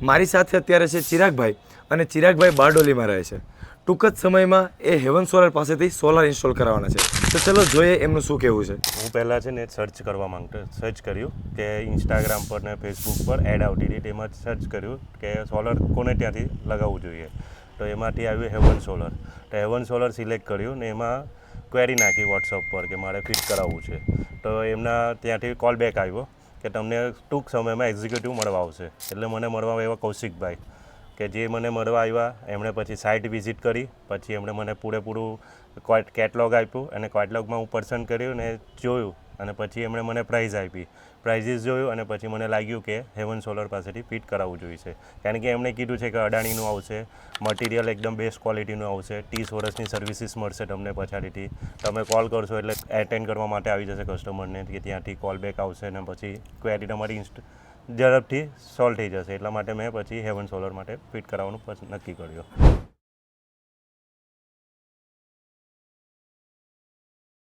મારી સાથે અત્યારે છે ચિરાગભાઈ અને ચિરાગભાઈ બારડોલીમાં રહે છે. ટૂંક જ સમયમાં એ હેવન સોલર પાસેથી સોલાર ઇન્સ્ટોલ કરાવવાના છે. તો ચલો જોઈએ એમનું શું કહેવું છે. હું પહેલાં છે ને સર્ચ કર્યું કે ઇન્સ્ટાગ્રામ પર ને ફેસબુક પર એડ આવતી હતી, તેમાં સર્ચ કર્યું કે સોલર કોને ત્યાંથી લગાવવું જોઈએ. તો એમાંથી આવ્યું હેવન સોલર. તો હેવન સોલર સિલેક્ટ કર્યું ને એમાં ક્વેરી નાખી વોટ્સઅપ પર કે મારે ફિટ કરાવવું છે. તો એમના ત્યાંથી કોલ બેક આવ્યો કે તમને ટૂંક સમયમાં એક્ઝિક્યુટિવ મળવા આવશે. એટલે મને મળવા આવ્યા કૌશિકભાઈ, કે જે મને મળવા આવ્યા. એમણે પછી સાઇટ વિઝિટ કરી, પછી એમણે મને પૂરેપૂરું કેટલોગ આપ્યું અને કેટલોગમાં હું પસંદ કર્યું ને જોયું અને પછી એમણે મને પ્રાઇઝીસ જોયું અને પછી મને લાગ્યું કે હેવન સોલર પાસેથી ફિટ કરાવવું જોઈએ. કારણ કે એમણે કીધું છે કે અડાણીનું આવશે, મટીરિયલ એકદમ બેસ્ટ ક્વોલિટીનું આવશે, 30 વર્ષની સર્વિસીસ મળશે તમને પછાડીથી. તમે કોલ કરશો એટલે એટેન્ડ કરવા માટે આવી જશે કસ્ટમરને, કે ત્યાંથી કોલ બેક આવશે ને પછી ક્વેરી તમારી ઝડપથી સોલ્વ થઈ જશે. એટલા માટે મેં પછી હેવન સોલર માટે ફિટ કરાવવાનું નક્કી કર્યું.